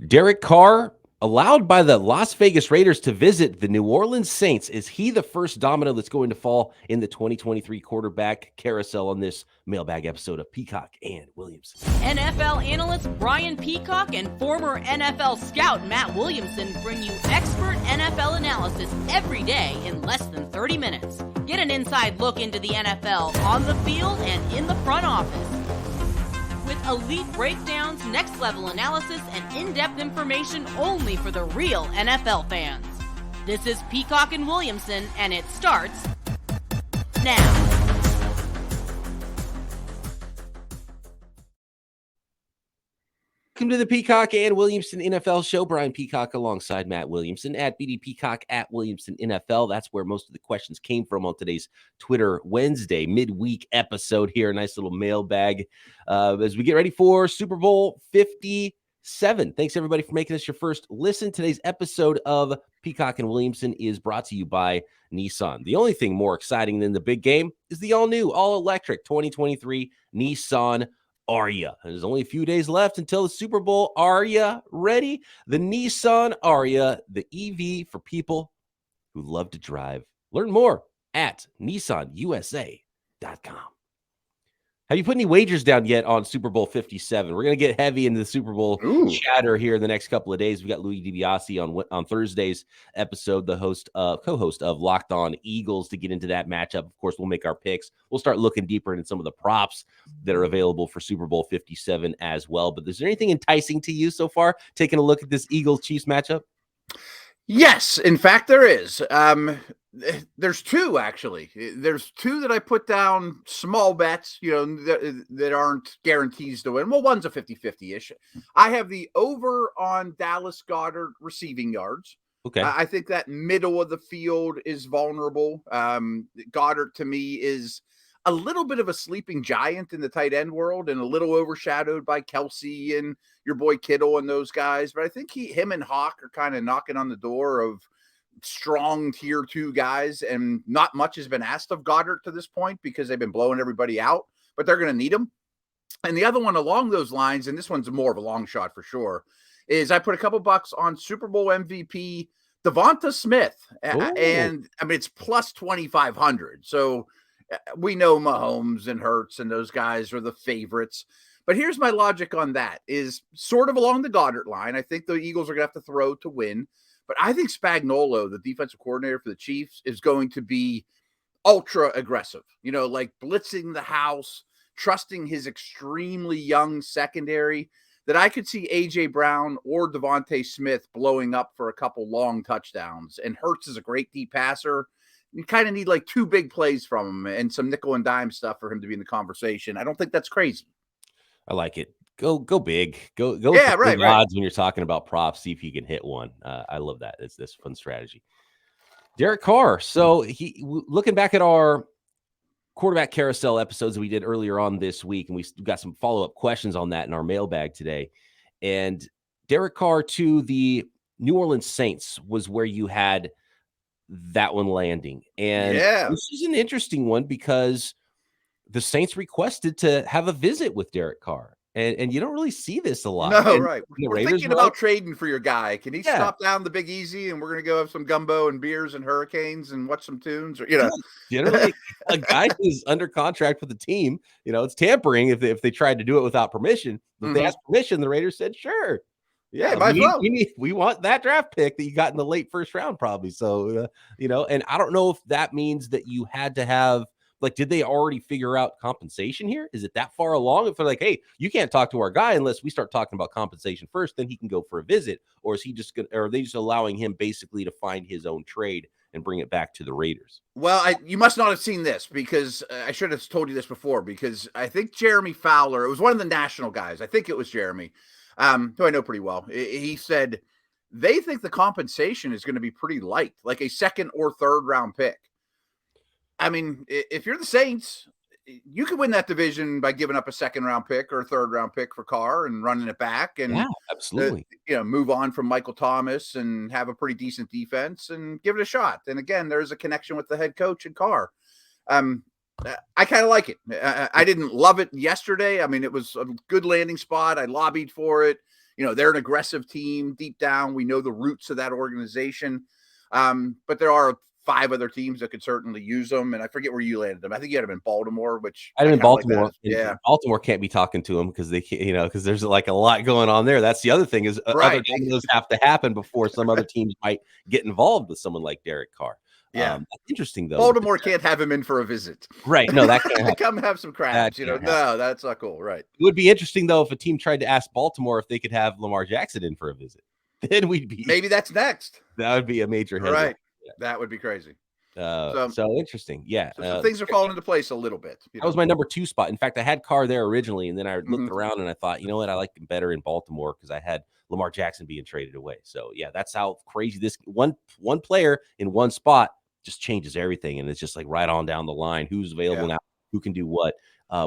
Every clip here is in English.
Derek Carr allowed by the Las Vegas Raiders to visit the New Orleans Saints. Is he the first domino that's going to fall in the 2023 quarterback carousel on this mailbag episode of Peacock and Williamson? NFL analyst Brian Peacock and former NFL scout Matt Williamson bring you expert NFL analysis every day in less than 30 minutes. Get an inside look into the NFL on the field and in the front office. With elite breakdowns, next-level analysis, and in-depth information only for the real NFL fans. This is Peacock and Williamson, and it starts now. Welcome to the Peacock and Williamson NFL Show. Brian Peacock alongside Matt Williamson at BD Peacock at Williamson NFL. That's where most of the questions came from on today's Twitter Wednesday midweek episode here. A nice little mailbag as we get ready for Super Bowl 57. Thanks, everybody, for making this your first listen. Today's episode of Peacock and Williamson is brought to you by Nissan. The only thing more exciting than the big game is the all-new, all-electric 2023 Nissan Aria. There's only a few days left until the Super Bowl. Are you ready? The Nissan Aria, the EV for people who love to drive. Learn more at nissanusa.com. Have you put any wagers down yet on Super Bowl 57? We're going to get heavy into the Super Bowl chatter here in the next couple of days. We got Louis DiBiase on Thursday's episode, the co-host of Locked On Eagles, to get into that matchup. Of course, we'll make our picks. We'll start looking deeper into some of the props that are available for Super Bowl 57 as well. But is there anything enticing to you so far, taking a look at this Eagles-Chiefs matchup? Yes, in fact, there is. There's two, actually. There's two that I put down small bets, that aren't guarantees to win. Well, one's a 50-50-ish. I have the over on Dallas Goedert receiving yards. Okay. I think that middle of the field is vulnerable. Goddard, to me, is a little bit of a sleeping giant in the tight end world and a little overshadowed by Kelsey and your boy Kittle and those guys. But I think him and Hawk are kind of knocking on the door of strong tier 2 guys, and not much has been asked of Goddard to this point because they've been blowing everybody out, but they're going to need him. And the other one along those lines, and this one's more of a long shot for sure, is I put a couple bucks on Super Bowl MVP Devonta Smith. And I mean, it's plus 2,500. So we know Mahomes and Hurts and those guys are the favorites. But here's my logic on that is sort of along the Goddard line. I think the Eagles are going to have to throw to win. But I think Spagnuolo, the defensive coordinator for the Chiefs, is going to be ultra aggressive, like blitzing the house, trusting his extremely young secondary, that I could see A.J. Brown or Devonta Smith blowing up for a couple long touchdowns. And Hurts is a great deep passer. You kind of need like two big plays from him and some nickel and dime stuff for him to be in the conversation. I don't think that's crazy. I like it. Go big. Go. Yeah, right. Odds when you're talking about props. See if you can hit one. I love that. It's this fun strategy. Derek Carr. So looking back at our quarterback carousel episodes that we did earlier on this week, and we got some follow-up questions on that in our mailbag today. And Derek Carr to the New Orleans Saints was where you had that one landing. And this is an interesting one because the Saints requested to have a visit with Derek Carr. And you don't really see this a lot. No, and right. We're thinking about trading for your guy. Can he stop down the Big Easy and we're going to go have some gumbo and beers and hurricanes and watch some tunes? Or Generally, a guy who's under contract with the team, it's tampering if they tried to do it without permission. If they asked permission, the Raiders said, sure. Yeah, we want that draft pick that you got in the late first round probably. So, and I don't know if that means that you had to have, did they already figure out compensation here? Is it that far along? If they're like, hey, you can't talk to our guy unless we start talking about compensation first, then he can go for a visit. Or is he are they just allowing him basically to find his own trade and bring it back to the Raiders? Well, you must not have seen this because I should have told you this before, because I think Jeremy Fowler, it was one of the national guys. I think it was Jeremy, who I know pretty well. He said they think the compensation is going to be pretty light, like a second or third round pick. I mean, if you're the Saints, you could win that division by giving up a second round pick or a third round pick for Carr and running it back and absolutely, move on from Michael Thomas and have a pretty decent defense and give it a shot. And again, there's a connection with the head coach and Carr. I kind of like it. I didn't love it yesterday. I mean, it was a good landing spot. I lobbied for it. they're an aggressive team deep down. We know the roots of that organization. But there are 5 other teams that could certainly use them. And I forget where you landed them. I think you had them in Baltimore, which I had in Baltimore. Like yeah. Baltimore can't be talking to them because they can't, because there's like a lot going on there. That's the other thing is other dominoes have to happen before some other teams might get involved with someone like Derek Carr. Yeah. That's interesting though. Baltimore can't have him in for a visit. Right. No, that can't happen. Come have some crabs, No, that's not cool. Right. It would be interesting though if a team tried to ask Baltimore if they could have Lamar Jackson in for a visit. Then we'd be maybe that's next. That would be a major headline. Right. Yeah. That would be crazy. So interesting. Yeah. So things are falling into place a little bit. That was my number 2 spot. In fact, I had Carr there originally, and then I looked around and I thought, you know what? I liked him better in Baltimore because I had Lamar Jackson being traded away. So yeah, that's how crazy this one player in one spot just changes everything. And it's just like right on down the line, who's available now, who can do what.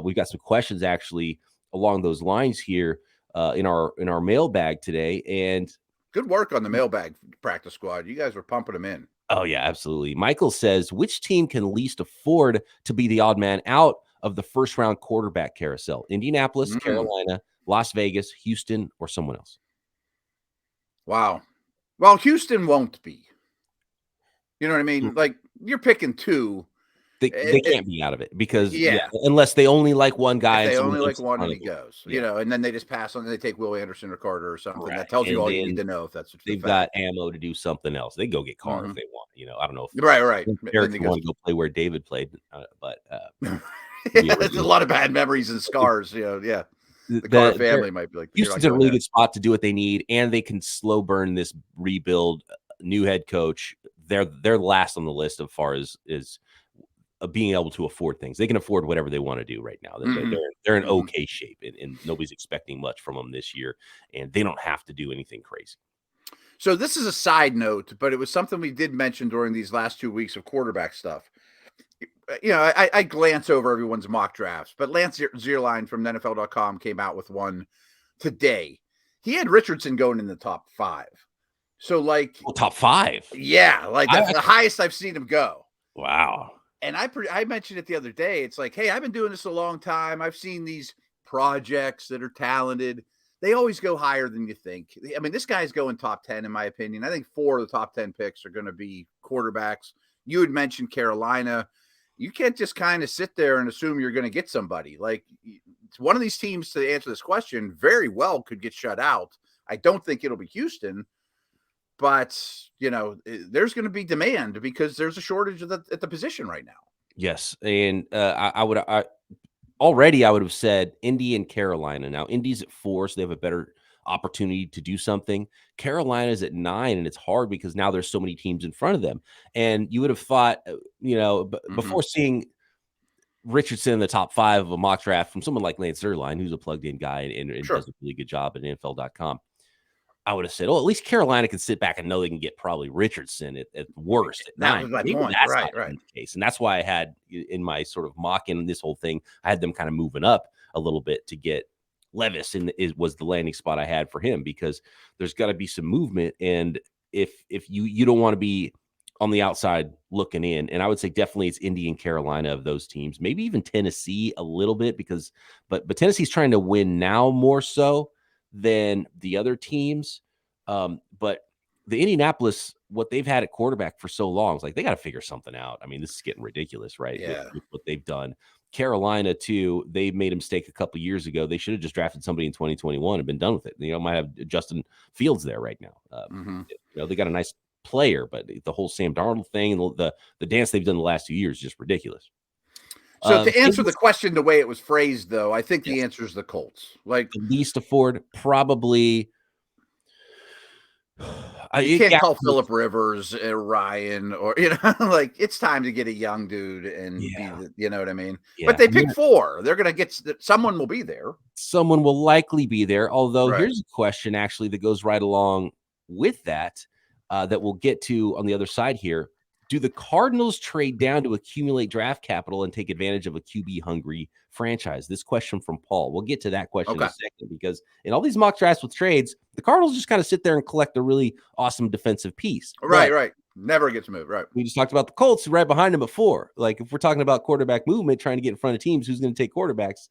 We've got some questions actually along those lines here in our mailbag today. And good work on the mailbag practice squad. You guys were pumping them in. Oh, yeah, absolutely. Michael says, which team can least afford to be the odd man out of the first round quarterback carousel? Indianapolis, Carolina, Las Vegas, Houston, or someone else? Wow. Well, Houston won't be. You know what I mean? Like, you're picking 2. They can't be out of it because unless they only like one guy. If they only like one and he goes, and then they just pass on and they take Will Anderson or Carter or something. Right. That tells you all you need to know if that's what they've got ammo to do something else. They go get Carr if they want. I don't know if right. Derek want to go play where David played, but there's a lot of bad memories and scars. The Carr family might be like Houston's in a really good spot to do what they need, and they can slow burn this rebuild. New head coach, they're last on the list as far as being able to afford things. They can afford whatever they want to do right now. They're in okay shape, and nobody's expecting much from them this year, and they don't have to do anything crazy. So this is a side note, but it was something we did mention during these last 2 weeks of quarterback stuff. I glance over everyone's mock drafts, but Lance Zierlein from NFL.com came out with one today. He had Richardson going in the top 5. So top 5? Yeah, that's the highest I've seen him go. Wow. And I mentioned it the other day. It's like, hey, I've been doing this a long time. I've seen these projects that are talented. They always go higher than you think. I mean, this guy's going top 10, in my opinion. I think 4 of the top 10 picks are going to be quarterbacks. You had mentioned Carolina. You can't just kind of sit there and assume you're going to get somebody. Like, one of these teams, to answer this question, very well could get shut out. I don't think it'll be Houston. But, there's going to be demand because there's a shortage at the position right now. Yes. And I would have said Indy and Carolina. Now, Indy's at 4, so they have a better opportunity to do something. Carolina's at 9, and it's hard because now there's so many teams in front of them. And you would have thought, before seeing Richardson in the top 5 of a mock draft from someone like Lance Zierlein, who's a plugged-in guy and does a really good job at NFL.com, I would have said, at least Carolina can sit back and know they can get probably Richardson at worst at 9. Was my point. That's right. The case. And that's why I had in my sort of mock-in this whole thing, I had them kind of moving up a little bit to get Levis, and it was the landing spot I had for him because there's got to be some movement. And if you don't want to be on the outside looking in, and I would say definitely it's Indy and Carolina of those teams, maybe even Tennessee a little bit but Tennessee's trying to win now more so than the other teams. But the Indianapolis, what they've had at quarterback for so long, is like they got to figure something out. I mean, this is getting ridiculous, right? Yeah. With what they've done. Carolina, too, they made a mistake a couple years ago. They should have just drafted somebody in 2021 and been done with it. Might have Justin Fields there right now. They got a nice player, but the whole Sam Darnold thing and the dance they've done the last 2 years is just ridiculous. So to answer the question the way it was phrased, though, I think the answer is the Colts. Like the least afford, probably. You can't call Phillip Rivers Ryan or it's time to get a young dude and you know what I mean. Yeah. But they pick 4. They're gonna get someone will be there. Someone will likely be there. Although here's a question actually that goes right along with that that we'll get to on the other side here. Do the Cardinals trade down to accumulate draft capital and take advantage of a QB-hungry franchise? This question from Paul. We'll get to that question in a second because in all these mock drafts with trades, the Cardinals just kind of sit there and collect a really awesome defensive piece. Right. Never gets moved. Right. We just talked about the Colts right behind them before. Like if we're talking about quarterback movement, trying to get in front of teams, who's going to take quarterbacks?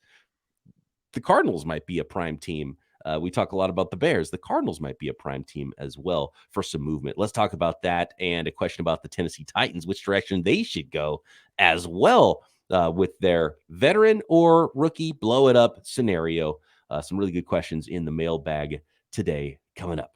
The Cardinals might be a prime team We talk a lot about the Bears. The Cardinals might be a prime team as well for some movement. Let's talk about that and a question about the Tennessee Titans, which direction they should go as well with their veteran or rookie blow it up scenario. Some really good questions in the mailbag today coming up.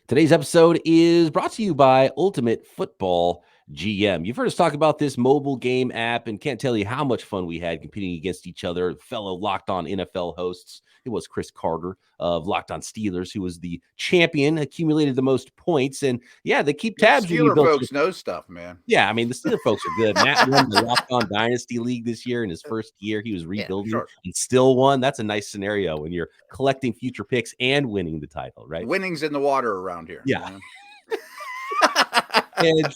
Today's episode is brought to you by Ultimate Football GM. You've heard us talk about this mobile game app and can't tell you how much fun we had competing against each other, fellow Locked On NFL hosts. It was Chris Carter of Locked On Steelers, who was the champion, accumulated the most points. And yeah, they keep tabs. Steeler folks know stuff, man. Yeah, I mean, the Steeler folks are good. Matt won the Locked On Dynasty League this year in his first year. He was rebuilding and still won. That's a nice scenario when you're collecting future picks and winning the title, right? Winning's in the water around here. Yeah. And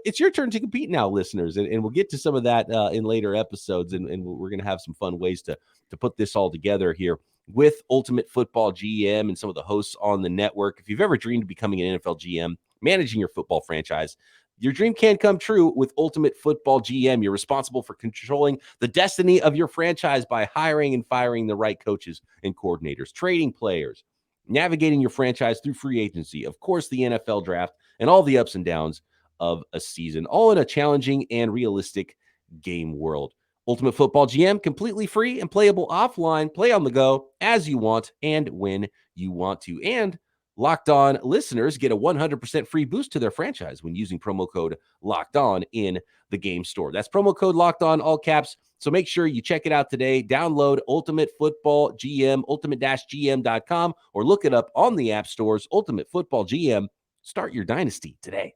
it's your turn to compete now, listeners, and we'll get to some of that in later episodes, and we're going to have some fun ways to put this all together here with Ultimate Football GM and some of the hosts on the network. If you've ever dreamed of becoming an NFL GM, managing your football franchise, your dream can come true with Ultimate Football GM. You're responsible for controlling the destiny of your franchise by hiring and firing the right coaches and coordinators, trading players, navigating your franchise through free agency, of course, the NFL draft, and all the ups and downs of a season, all in a challenging and realistic game world. Ultimate Football GM, completely free and playable offline. Play on the go as you want and when you want to. And Locked On listeners get a 100% free boost to their franchise when using promo code Locked On in the game store. That's promo code Locked On, all caps. So make sure you check it out today. Download Ultimate Football GM, ultimate-gm.com, or look it up on the app stores. Ultimate Football GM. Start your dynasty today.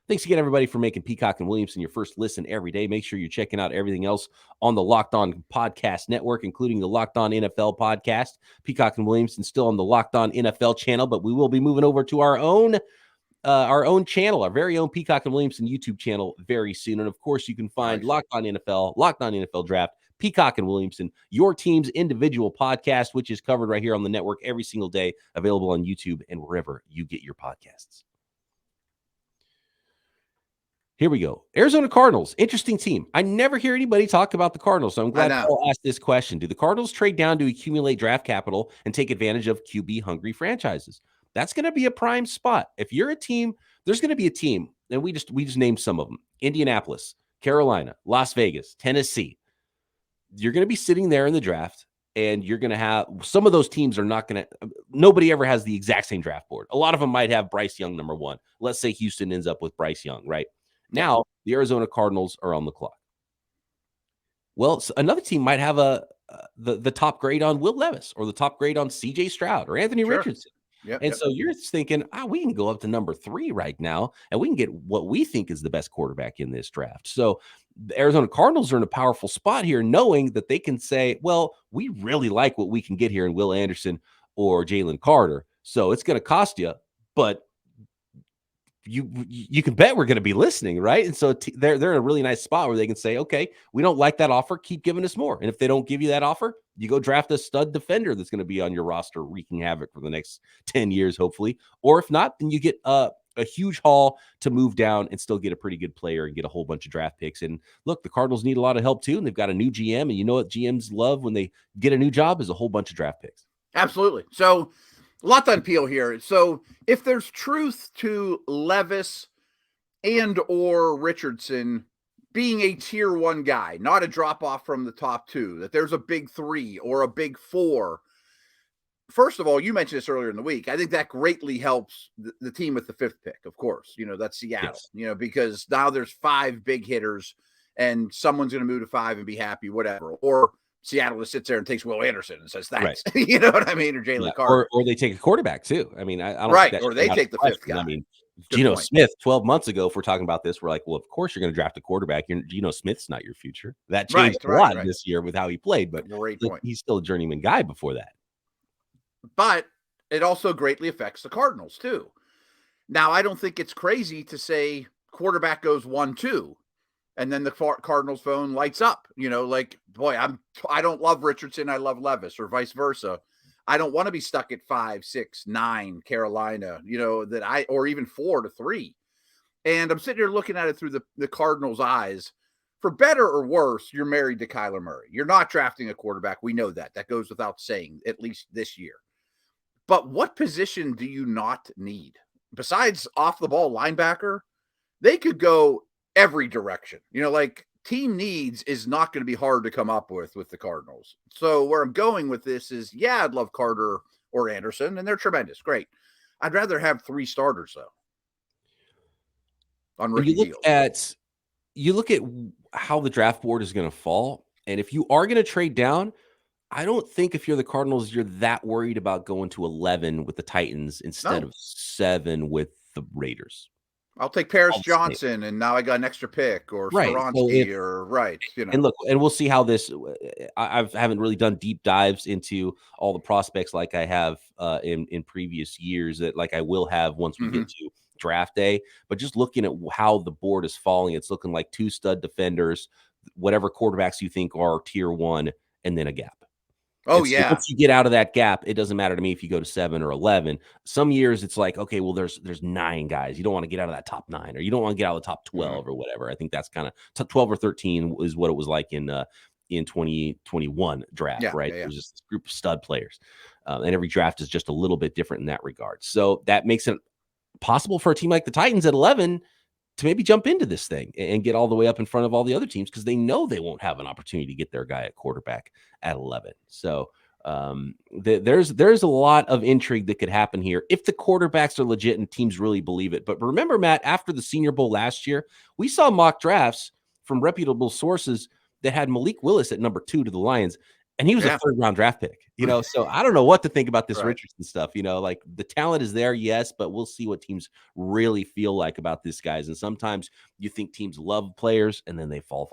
Thanks again, everybody, for making Peacock and Williamson your first listen every day. Make sure you're checking out everything else on the Locked On Podcast Network, including the Locked On NFL Podcast. Peacock and Williamson still on the Locked On NFL channel, but we will be moving over to our own channel, our very own Peacock and Williamson YouTube channel very soon. And, of course, you can find Locked On NFL, Locked On NFL Draft, Peacock and Williamson, your team's individual podcast, which is covered right here on the network every single day, available on YouTube and wherever you get your podcasts. Here we go. Arizona Cardinals, interesting team. I never hear anybody talk about the Cardinals, so I'm glad Paul asked this question. Do the Cardinals trade down to accumulate draft capital and take advantage of QB-hungry franchises? That's going to be a prime spot. If you're a team, there's going to be a team, and we just named some of them. Indianapolis, Carolina, Las Vegas, Tennessee. You're going to be sitting there in the draft, and you're going to have some of those teams are not going to – nobody ever has the exact same draft board. A lot of them might have Bryce Young number one. Let's say Houston ends up with Bryce Young, right? Now, the Arizona Cardinals are on the clock. Well, so another team might have the top grade on Will Levis or the top grade on C.J. Stroud or Anthony Richardson. So you're thinking, we can go up to number 3 right now, and we can get what we think is the best quarterback in this draft. So the Arizona Cardinals are in a powerful spot here, knowing that they can say, well, we really like what we can get here in Will Anderson or Jalen Carter. So it's going to cost you, but you can bet we're going to be listening, right? And so they're in a really nice spot where they can say, okay, we don't like that offer, keep giving us more. And if they don't give you that offer, you go draft a stud defender that's going to be on your roster wreaking havoc for the next 10 years, hopefully. Or if not, then you get a huge haul to move down and still get a pretty good player and get a whole bunch of draft picks. And look, the Cardinals need a lot of help too, and they've got a new GM, and you know what GMs love when they get a new job is a whole bunch of draft picks. Absolutely. So a lot to unpeel here. So if there's truth to Levis and or Richardson being a tier 1 guy, not a drop off from the top 2, that there's a big 3 or a big 4. First of all, you mentioned this earlier in the week. I think that greatly helps the team with the 5th pick, of course. That's Seattle, because now there's 5 big hitters and someone's going to move to 5 and be happy, whatever. Or Seattle just sits there and takes Will Anderson and says, thanks. Right. You know what I mean? Or Jalen Carr. Or they take a quarterback too. I mean, I don't right. Or they take the 5th guy. I mean, Geno Smith, 12 months ago, if we're talking about this, we're like, well, of course you're going to draft a quarterback. Geno Smith's not your future. That changed a lot this year with how he played, but he's still a journeyman guy before that. But it also greatly affects the Cardinals too. Now, I don't think it's crazy to say quarterback goes 1-2. And then the Cardinals phone lights up, boy, I don't love Richardson. I love Levis, or vice versa. I don't want to be stuck at 5, 6, 9 Carolina, or even 4-3. And I'm sitting here looking at it through the Cardinals' eyes. for better or worse, you're married to Kyler Murray. You're not drafting a quarterback. We know that. That goes without saying, at least this year. But what position do you not need? Besides off the ball linebacker, they could go every direction. Like team needs is not going to be hard to come up with the Cardinals. So where I'm going with this is, yeah, I'd love Carter or Anderson, and they're tremendous. Great. I'd rather have 3 starters, though, on rookie deals. You look at how the draft board is going to fall, and if you are going to trade down, I don't think if you're the Cardinals, you're that worried about going to 11 with the Titans instead of 7 with the Raiders. I'll take Paris Johnson, and now I got an extra pick, or Skoronsky, And look, and we'll see how this. I haven't really done deep dives into all the prospects like I have in previous years, that like I will have once we get to draft day. But just looking at how the board is falling, it's looking like 2 stud defenders, whatever quarterbacks you think are tier 1, and then a gap. Oh, so once you get out of that gap, it doesn't matter to me if you go to 7 or 11. Some years it's like, okay, well, there's 9 guys. You don't want to get out of that top 9, or you don't want to get out of the top 12 or whatever. I think that's kind of 12 or 13 is what it was like in 2021 draft, right? Yeah. It was just this group of stud players. And every draft is just a little bit different in that regard. So that makes it possible for a team like the Titans at 11 to maybe jump into this thing and get all the way up in front of all the other teams, because they know they won't have an opportunity to get their guy at quarterback at 11. So there's a lot of intrigue that could happen here if the quarterbacks are legit and teams really believe it. But remember, Matt, after the Senior Bowl last year, we saw mock drafts from reputable sources that had Malik Willis at number 2 to the Lions, and he was a 3rd round draft pick, so I don't know what to think about this Richardson stuff. Like the talent is there, yes, but we'll see what teams really feel like about this guys. And sometimes you think teams love players and then they fall.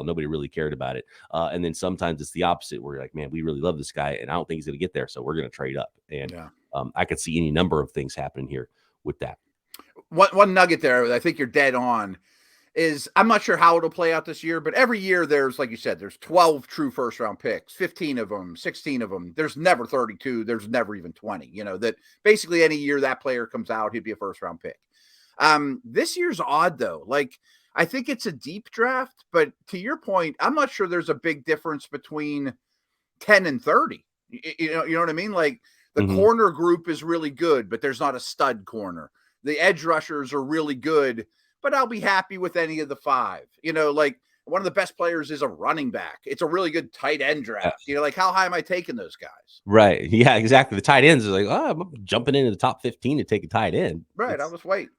Nobody really cared about it. And then sometimes it's the opposite, where you're like, man, we really love this guy and I don't think he's going to get there, so we're going to trade up. And I could see any number of things happening here with that. One nugget there, I think you're dead on, is I'm not sure how it'll play out this year, but every year there's, like you said, there's 12 true first round picks, 15 of them, 16 of them. There's never 32. There's never even 20, that basically any year that player comes out, he'd be a first round pick. This year's odd though. Like, I think it's a deep draft, but to your point, I'm not sure there's a big difference between 10 and 30. You know what I mean? Like the corner group is really good, but there's not a stud corner. The edge rushers are really good, but I'll be happy with any of the 5. Like one of the best players is a running back. It's a really good tight end draft. Like how high am I taking those guys? Right. Yeah, exactly. The tight ends are like, I'm jumping into the top 15 to take a tight end. Right. I'll just wait.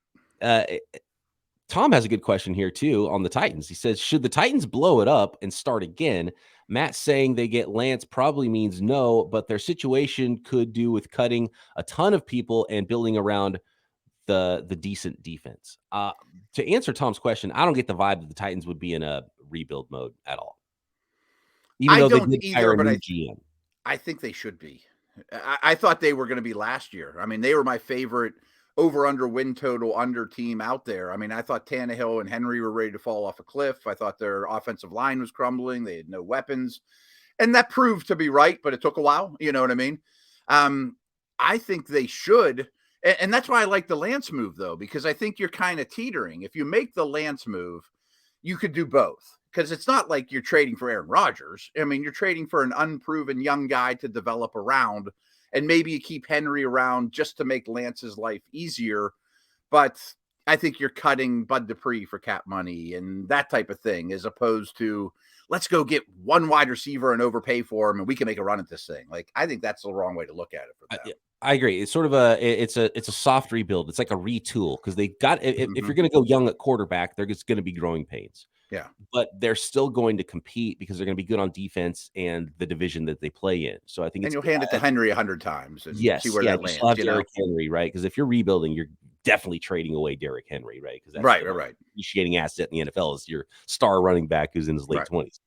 Tom has a good question here too on the Titans. He says, should the Titans blow it up and start again? Matt saying they get Lance probably means no, but their situation could do with cutting a ton of people and building around the decent defense. To answer Tom's question, I don't get the vibe that the Titans would be in a rebuild mode at all. Even though they did hire a new GM. I think they should be. I thought they were going to be last year. I mean, they were my favorite over-under win total under team out there. I mean, I thought Tannehill and Henry were ready to fall off a cliff. I thought their offensive line was crumbling. They had no weapons. And that proved to be right, but it took a while. You know what I mean? I think they should. And that's why I like the Lance move, though, because I think you're kind of teetering. If you make the Lance move, you could do both, because it's not like you're trading for Aaron Rodgers. I mean, you're trading for an unproven young guy to develop around, and maybe you keep Henry around just to make Lance's life easier. But I think you're cutting Bud Dupree for cap money and that type of thing, as opposed to let's go get one wide receiver and overpay for him and we can make a run at this thing. Like, I think that's the wrong way to look at it for them. I agree. It's sort of it's a soft rebuild. It's like a retool, because they got if you're going to go young at quarterback, there's going to be growing pains. Yeah, but they're still going to compete because they're going to be good on defense and the division that they play in. So I think you'll hand it to Henry 100 times and see where that lands. Have Derrick Henry, right? Because if you're rebuilding, you're definitely trading away Derrick Henry, right? Because that's right. Appreciating asset in the NFL is your star running back who's in his late 20s.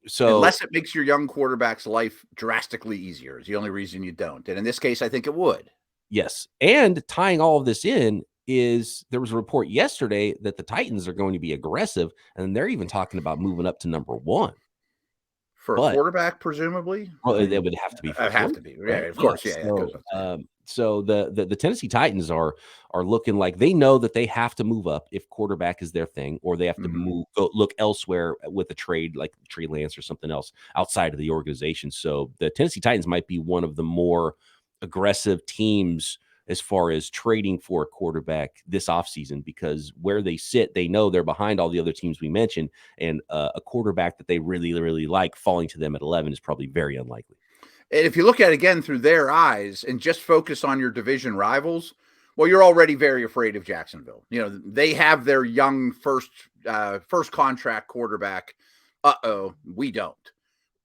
So unless it makes your young quarterback's life drastically easier is the only reason you don't. And in this case, I think it would. Yes. And tying all of this in is there was a report yesterday that the Titans are going to be aggressive, and they're even talking about moving up to number 1. For a but quarterback, presumably? well, it would have to be for It'd have to quarterback, be. Yeah, right? of course. Yeah, that goes So, without saying. so the Tennessee Titans are looking like they know that they have to move up if quarterback is their thing, or they have to Mhm. go look elsewhere with a trade like Trey Lance or something else outside of the organization. So the Tennessee Titans might be one of the more aggressive teams as far as trading for a quarterback this offseason, because where they sit, they know they're behind all the other teams we mentioned, and a quarterback that they really, really like falling to them at 11 is probably very unlikely. And if you look at it again through their eyes and just focus on your division rivals, well, you're already very afraid of Jacksonville. They have their young first contract quarterback. We don't.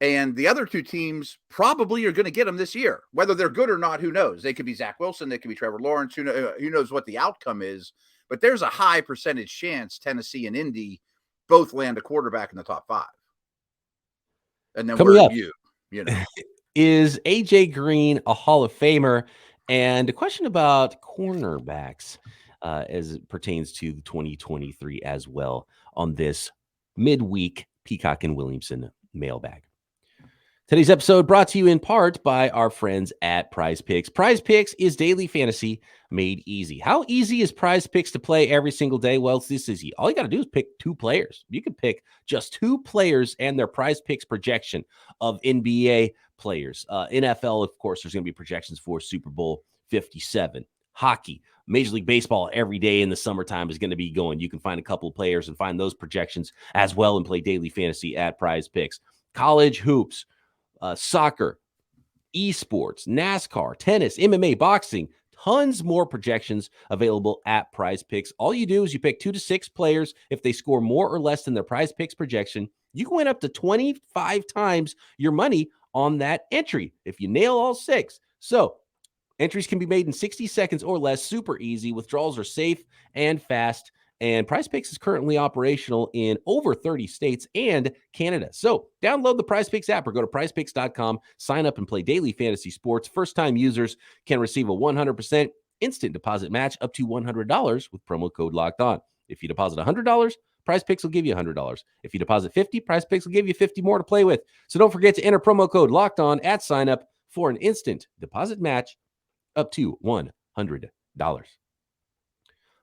And the other two teams probably are going to get them this year. Whether they're good or not, who knows? They could be Zach Wilson. They could be Trevor Lawrence. Who knows what the outcome is? But there's a high percentage chance Tennessee and Indy both land a quarterback in the top 5. And then Coming where up, are you? is AJ Green a Hall of Famer? And a question about cornerbacks as it pertains to the 2023 as well on this midweek Peacock and Williamson mailbag. Today's episode brought to you in part by our friends at Prize Picks. Prize Picks is daily fantasy made easy. How easy is Prize Picks to play every single day? Well, it's this easy. All you got to do is pick 2 players. You can pick just 2 players and their Prize Picks projection of NBA players. NFL, of course, there's going to be projections for Super Bowl 57. Hockey, Major League Baseball every day in the summertime is going to be going. You can find a couple of players and find those projections as well and play daily fantasy at Prize Picks. College hoops. Soccer, esports, NASCAR, tennis, MMA, boxing, tons more projections available at Prize Picks. All you do is you pick 2 to 6 players. If they score more or less than their Prize Picks projection, you can win up to 25 times your money on that entry if you nail all 6. So entries can be made in 60 seconds or less, super easy. Withdrawals are safe and fast. And Prize Picks is currently operational in over 30 states and Canada. So download the Prize Picks app or go to prizepicks.com, sign up and play daily fantasy sports. First-time users can receive a 100% instant deposit match up to $100 with promo code Locked On. If you deposit $100, Prize Picks will give you $100. If you deposit $50, Prize Picks will give you $50 more to play with. So don't forget to enter promo code Locked On at sign up for an instant deposit match up to $100.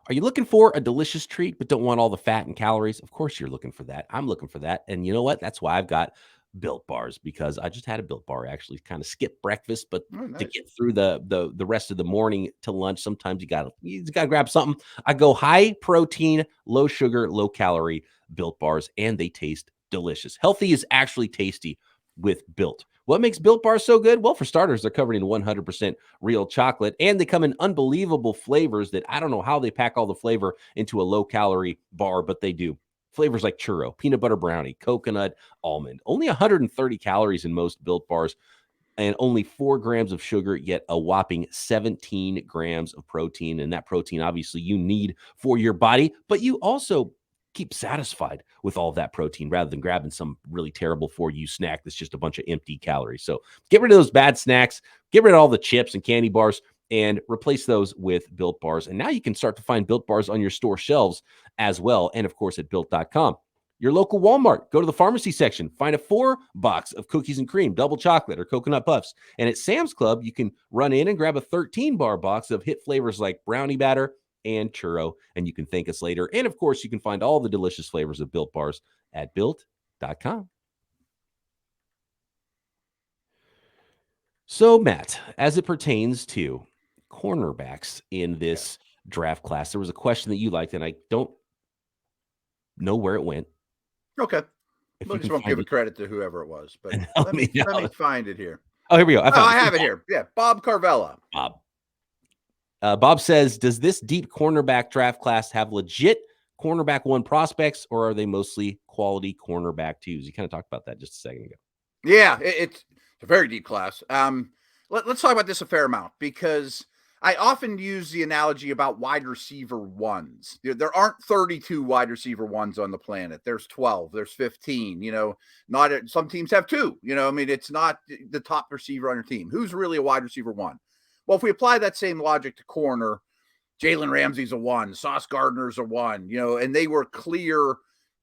Are you looking for a delicious treat but don't want all the fat and calories? Of course you're looking for that. I'm looking for that. And you know what? That's why I've got Built Bars, because I just had a Built Bar, actually kind of skip breakfast, but Oh, nice. to get through the rest of the morning to lunch, sometimes you gotta grab something. I go high protein, low sugar, low calorie Built Bars, and they taste delicious. Healthy is actually tasty with Built. What makes Built Bars so good? Well, for starters, they're covered in 100% real chocolate, and they come in unbelievable flavors that I don't know how they pack all the flavor into a low-calorie bar, but they do. Flavors like churro, peanut butter brownie, coconut, almond. Only 130 calories in most Built Bars and only 4 grams of sugar, yet a whopping 17 grams of protein. And that protein, obviously, you need for your body, but you also keep satisfied with all of that protein rather than grabbing some really terrible for you snack that's just a bunch of empty calories. So get rid of those bad snacks, get rid of all the chips and candy bars, and replace those with Built Bars. And now you can start to find Built Bars on your store shelves as well. And of course at Built.com. Your local Walmart, go to the pharmacy section, find a 4-box of cookies and cream, double chocolate, or coconut puffs. And at Sam's Club, you can run in and grab a 13-bar box of hit flavors like brownie batter and churro, and you can thank us later. And of course, you can find all the delicious flavors of Built Bars at Built.com. So, Matt, as it pertains to cornerbacks in this draft class, there was a question that you liked, and I don't know where it went. Okay. If I you just can won't find give it, credit to whoever it was, but let me find it here. Oh, here we go. I have it here. Yeah, Bob Carvella. Bob. Bob says, does this deep cornerback draft class have legit cornerback 1 prospects, or are they mostly quality cornerback 2s? You kind of talked about that just a second ago. Yeah, it's a very deep class. Let's talk about this a fair amount, because I often use the analogy about wide receiver 1s. There aren't 32 wide receiver 1s on the planet. There's 12, there's 15, some teams have 2, it's not the top receiver on your team. Who's really a wide receiver 1? Well, if we apply that same logic to corner, Jalen Ramsey's a 1, Sauce Gardner's a 1, and they were clear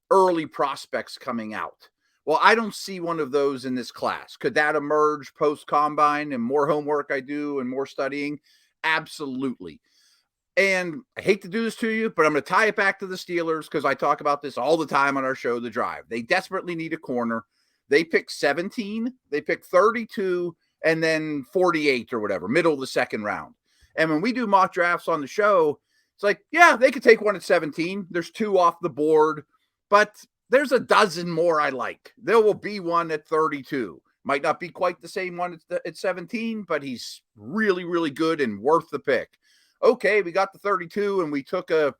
early prospects coming out. Well, I don't see one of those in this class. Could that emerge post-combine and more homework I do and more studying? Absolutely. And I hate to do this to you, but I'm going to tie it back to the Steelers because I talk about this all the time on our show, The Drive. They desperately need a corner. They pick 17, they pick 32, and then 48 or whatever, middle of the second round. And when we do mock drafts on the show, it's like, yeah, they could take one at 17. There's 2 off the board, but there's a dozen more I like. There will be one at 32. Might not be quite the same one at 17, but he's really, really good and worth the pick. Okay, we got the 32 and we took a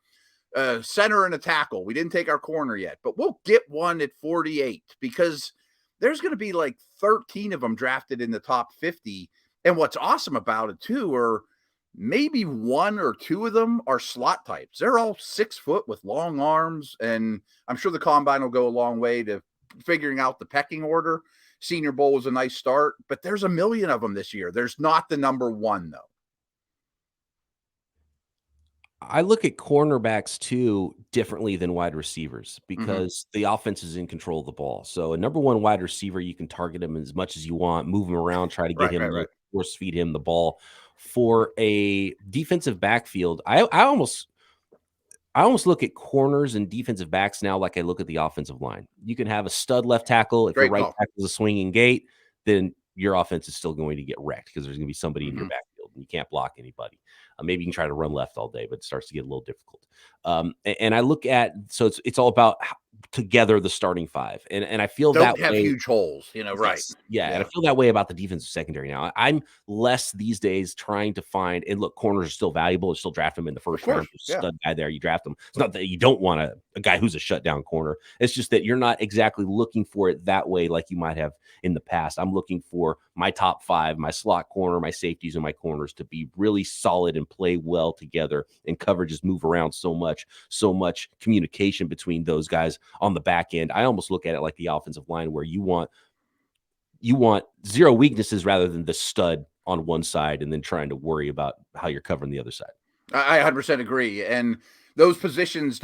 center and a tackle. We didn't take our corner yet, but we'll get one at 48 because there's going to be like 13 of them drafted in the top 50. And what's awesome about it too, are maybe 1 or 2 of them are slot types. They're all 6 foot with long arms. And I'm sure the combine will go a long way to figuring out the pecking order. Senior Bowl was a nice start, but there's a million of them this year. There's not the number 1 though. I look at cornerbacks too differently than wide receivers because the offense is in control of the ball. So a number 1 wide receiver, you can target him as much as you want, move him around, try to get him, force feed him the ball. For a defensive backfield, I almost look at corners and defensive backs now like I look at the offensive line. You can have a stud left tackle. If your right tackle is a swinging gate, then your offense is still going to get wrecked because there's going to be somebody in your backfield and you can't block anybody. Maybe you can try to run left all day, but it starts to get a little difficult. And I look at, so it's all about together the starting 5. And I feel don't that have way, huge holes, right. Yeah. And I feel that way about the defensive secondary now. I'm less these days trying to find, and look, corners are still valuable. You still draft them in the first round. Stud guy there, you draft them. It's not that you don't want a guy who's a shutdown corner. It's just that you're not exactly looking for it that way like you might have in the past. I'm looking for my top 5, my slot corner, my safeties, and my corners to be really solid and play well together, and coverages move around so much communication between those guys on the back end. I almost look at it like the offensive line where you want 0 weaknesses rather than the stud on one side and then trying to worry about how you're covering the other side. I 100% agree. And those positions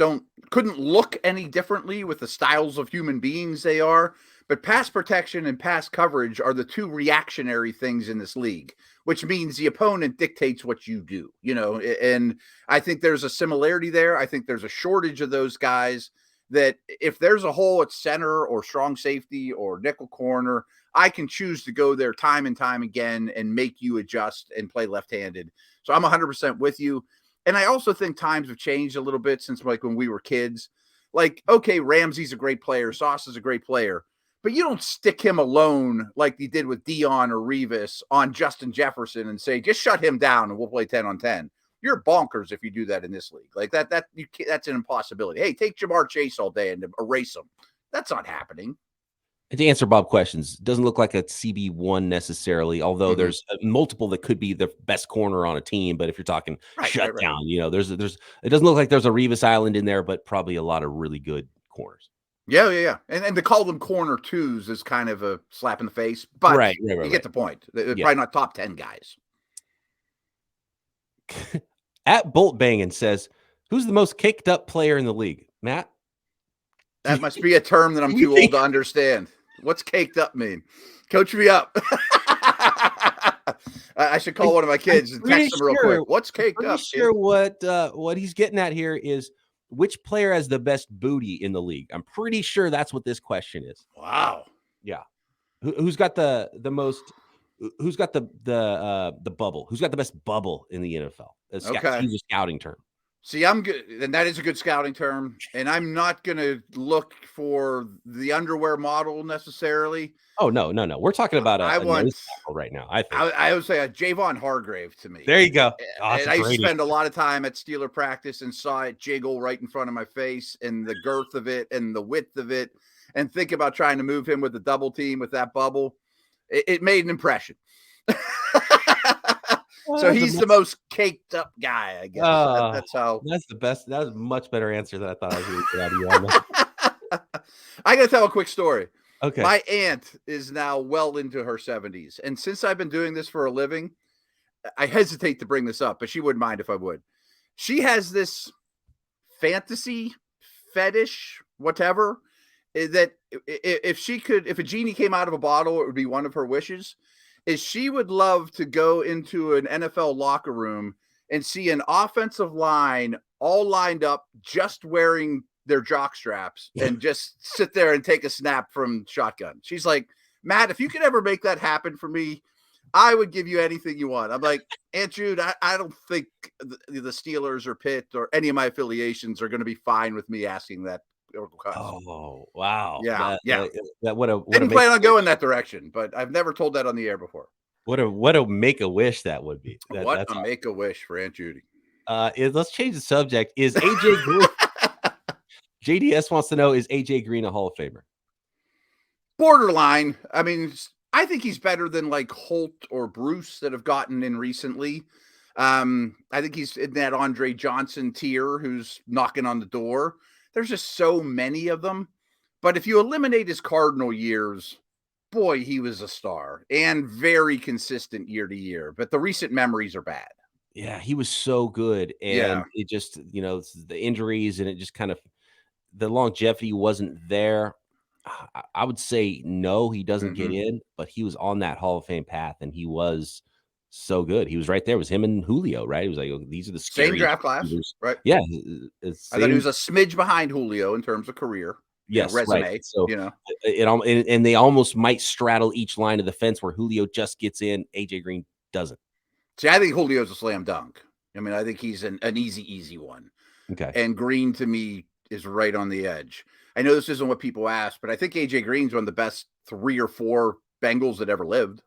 couldn't look any differently with the styles of human beings they are. But pass protection and pass coverage are the 2 reactionary things in this league, which means the opponent dictates what you do, and I think there's a similarity there. I think there's a shortage of those guys that if there's a hole at center or strong safety or nickel corner, I can choose to go there time and time again and make you adjust and play left-handed. So I'm 100% with you. And I also think times have changed a little bit since like when we were kids. Like, okay, Ramsey's a great player. Sauce is a great player. But you don't stick him alone like you did with Dion or Revis on Justin Jefferson and say, just shut him down and we'll play 10 on 10. You're bonkers if you do that in this league. Like that's an impossibility. Hey, take Jamar Chase all day and erase him. That's not happening. And to answer Bob questions, it doesn't look like a CB1 necessarily, although there's multiple that could be the best corner on a team. But if you're talking shutdown, there's it doesn't look like there's a Revis Island in there, but probably a lot of really good corners. Yeah. And to call them corner 2s is kind of a slap in the face, but you get the point. They're probably not top 10 guys. At Bolt Bangin says, who's the most caked up player in the league? Matt? That must be a term that I'm too old to understand. What's caked up mean? Coach me up. I should call one of my kids and text them real quick. What's caked up? I'm sure what he's getting at here is which player has the best booty in the league. I'm pretty sure that's what this question is. Wow. Yeah. Who's got the most? Who's got the bubble? Who's got the best bubble in the NFL? Okay. Use a scouting term. See, I'm good, and that is a good scouting term. And I'm not going to look for the underwear model necessarily. Oh no! We're talking about a nose tackle right now. I would say a Javon Hargrave to me. There you go. And I used to spend a lot of time at Steeler practice and saw it jiggle right in front of my face, and the girth of it and the width of it, and think about trying to move him with a double team with that bubble. It made an impression. So he's the most caked up guy, I guess. That's how. That's the best. That was a much better answer than I thought I was going to get out of you on that. I got to tell a quick story. Okay. My aunt is now well into her 70s. And since I've been doing this for a living, I hesitate to bring this up, but she wouldn't mind if I would. She has this fantasy, fetish, whatever, that if a genie came out of a bottle, it would be one of her wishes, is she would love to go into an NFL locker room and see an offensive line all lined up, just wearing their jock straps and just sit there and take a snap from shotgun. She's like, Matt, if you could ever make that happen for me, I would give you anything you want. I'm like, Aunt Jude, I don't think the Steelers or Pitt or any of my affiliations are going to be fine with me asking that. Oh, wow. Yeah. That didn't plan on going that direction, but I've never told that on the air before. What a make-a-wish that would be. What a make-a-wish for Aunt Judy. Let's change the subject. Is AJ Green JDS wants to know, is AJ Green a Hall of Famer? Borderline. I mean, I think he's better than like Holt or Bruce that have gotten in recently. I think he's in that Andre Johnson tier who's knocking on the door. There's just so many of them. But if you eliminate his Cardinal years, boy, he was a star and very consistent year to year. But the recent memories are bad. Yeah, he was so good. And it just, the injuries and it just kind of, the longevity wasn't there. I would say no, he doesn't get in, but he was on that Hall of Fame path and he was so good. He was right there. It was him and Julio, right? It was like, these are the same draft class, right? Yeah. I thought he was a smidge behind Julio in terms of career. Yes, resume. Right. So and they almost might straddle each line of the fence where Julio just gets in, AJ Green doesn't. See, I think Julio's a slam dunk. I mean, I think he's an easy one. Okay. And Green to me is right on the edge. I know this isn't what people ask, but I think AJ Green's one of the best 3 or 4 Bengals that ever lived.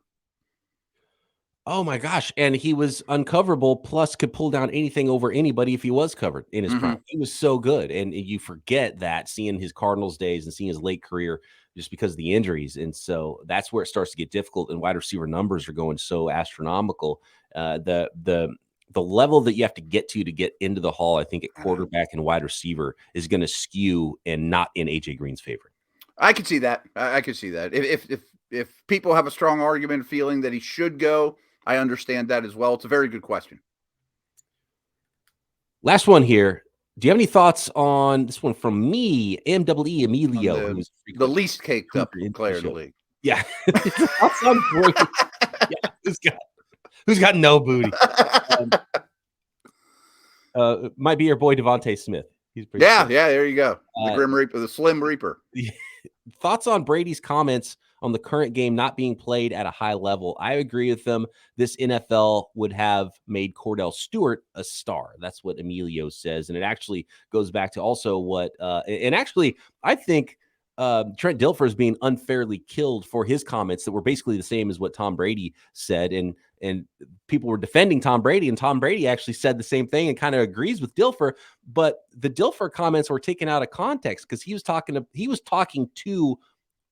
Oh my gosh. And he was uncoverable, plus could pull down anything over anybody if he was covered in his prime. He was so good. And you forget that, seeing his Cardinals days and seeing his late career just because of the injuries. And so that's where it starts to get difficult, and wide receiver numbers are going so astronomical. The level that you have to get into the Hall, I think, at quarterback and wide receiver is going to skew and not in AJ Green's favor. I could see that. I could see that. If people have a strong argument feeling that he should go, I understand that as well. It's a very good question. Last one here. Do you have any thoughts on this one from me, MWE Emilio, who's the least caked up player in the league? Yeah. Thoughts on Brady? Yeah, who's got no booty? Might be your boy Devontae Smith. He's pretty cool. There you go. The Grim Reaper, the Slim Reaper. Thoughts on Brady's comments on the current game not being played at a high level? I agree with them. This NFL would have made Cordell Stewart a star. That's what Emilio says. And it actually goes back to also what, I think Trent Dilfer is being unfairly killed for his comments that were basically the same as what Tom Brady said. And people were defending Tom Brady, and Tom Brady actually said the same thing and kind of agrees with Dilfer. But the Dilfer comments were taken out of context because he was talking to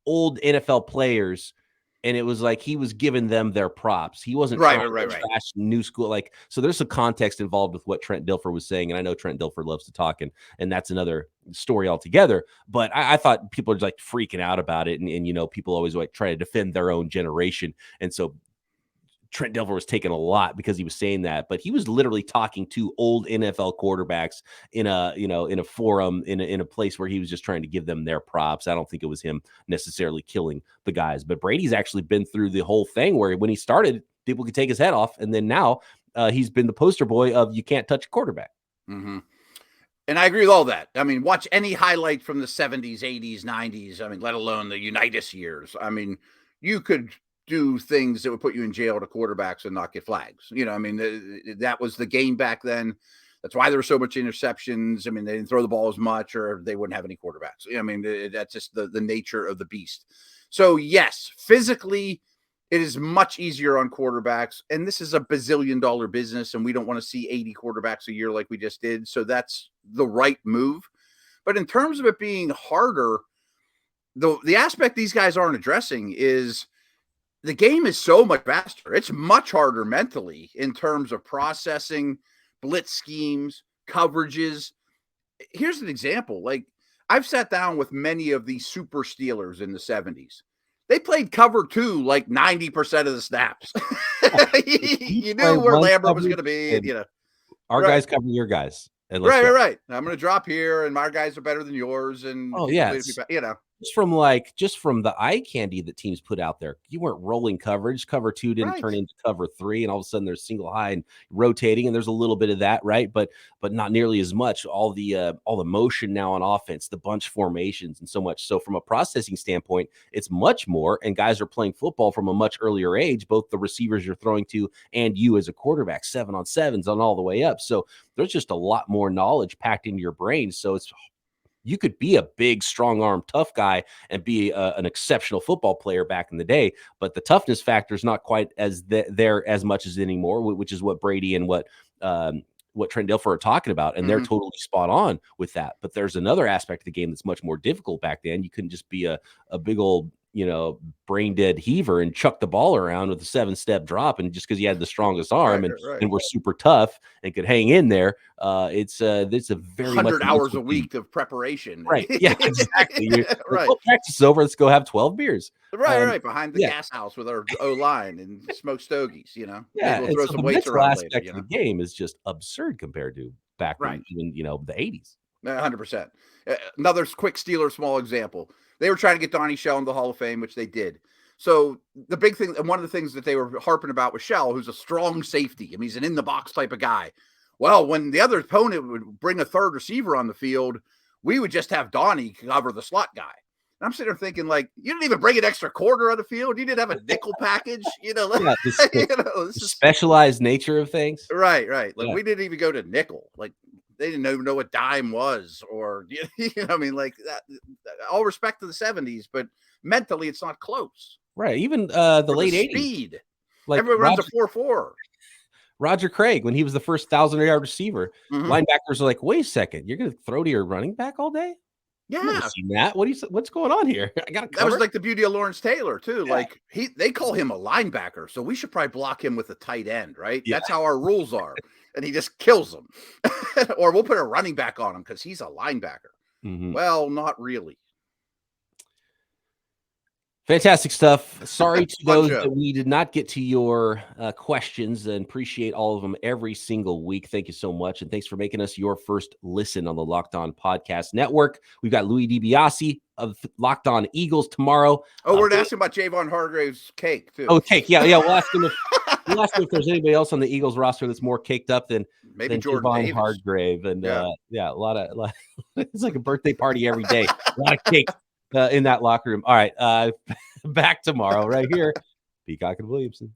old NFL players, and it was like he was giving them their props. He wasn't right. Trash new school. So there's some context involved with what Trent Dilfer was saying, and I know Trent Dilfer loves to talk, and that's another story altogether. But I thought people are like freaking out about it, and people always like try to defend their own generation, and so Trent Dilfer was taking a lot because he was saying that, but he was literally talking to old NFL quarterbacks in a forum, in a place where he was just trying to give them their props. I don't think it was him necessarily killing the guys, but Brady's actually been through the whole thing where when he started, people could take his head off. And then now he's been the poster boy of you can't touch a quarterback. Mm-hmm. And I agree with all that. I mean, watch any highlight from the 70s, 80s, 90s. I mean, let alone the Unitas years. I mean, you could do things that would put you in jail to quarterbacks and not get flags. I mean, that was the game back then. That's why there were so much interceptions. I mean, they didn't throw the ball as much, or they wouldn't have any quarterbacks. I mean, that's just the nature of the beast. So yes, physically, it is much easier on quarterbacks. And this is a bazillion-dollar business, and we don't want to see 80 quarterbacks a year like we just did. So that's the right move. But in terms of it being harder, the aspect these guys aren't addressing is the game is so much faster. It's much harder mentally in terms of processing, blitz schemes, coverages. Here's an example. Like, I've sat down with many of these super Steelers in the 70s. They played cover 2 like 90% of the snaps. you knew where Lambert was going to be. Our guys cover your guys. Right. I'm going to drop here, and my guys are better than yours. And just from the eye candy that teams put out there. You weren't rolling coverage. Cover 2 didn't turn into cover 3, and all of a sudden there's single high and rotating, and there's a little bit of that, right? But not nearly as much. All the motion now on offense, the bunch formations, and so much. So from a processing standpoint, it's much more. And guys are playing football from a much earlier age. Both the receivers you're throwing to and you as a quarterback, 7-on-7s on all the way up. So there's just a lot more knowledge packed into your brain. So you could be a big, strong arm, tough guy and be an exceptional football player back in the day, but the toughness factor is not quite as there as much as anymore, which is what Brady and what Trent Dilfer are talking about, and they're totally spot on with that. But there's another aspect of the game that's much more difficult back then. You couldn't just be a big old brain dead heaver and chuck the ball around with a 7-step drop, and just because you had the strongest arm and were super tough and could hang in there, it's a very 100 hours a week of preparation, right? Yeah, exactly. Right. Well, practice is over. Let's go have 12 beers, right behind the gas house with our O-line and smoke stogies. Yeah, maybe we'll throw some the weights mental around aspect later, of the game is just absurd compared to back in even the 80s. 100%. Another quick Steelers small example. They were trying to get Donnie Shell in the Hall of Fame, which they did. So the big thing, and one of the things that they were harping about was Shell, who's a strong safety. I mean, he's an in-the-box type of guy. Well, when the other opponent would bring a third receiver on the field, we would just have Donnie cover the slot guy. And I'm sitting there thinking, like, you didn't even bring an extra quarter on the field. You didn't have a nickel package. The specialized nature of things. Right. Like, we didn't even go to nickel. Like, they didn't even know what dime was, or I mean, like that. All respect to the 70s, but mentally, it's not close. Right. Even the late 80s. Speed. Like everyone runs a 4.4. Roger Craig, when he was the first 1,000-yard receiver, linebackers are like, "Wait a second, you're going to throw to your running back all day?" Yeah, seen that. What's going on here? I got that was like the beauty of Lawrence Taylor too. Yeah. Like they call him a linebacker, so we should probably block him with a tight end, right? Yeah. That's how our rules are. And he just kills them. Or we'll put a running back on him because he's a linebacker. Well, not really. Fantastic stuff. Sorry to those that we did not get to your questions, and appreciate all of them every single week. Thank you so much. And thanks for making us your first listen on the Locked On Podcast Network. We've got Louis DiBiase of Locked On Eagles tomorrow. Oh, we're asking about Javon Hargrave's cake too. Oh, cake. Yeah. We'll ask him if there's anybody else on the Eagles roster that's more caked up than Javon Hargrave. And a lot of it's like a birthday party every day. A lot of cake in that locker room. All right. Back tomorrow right here. Peacock and Williamson.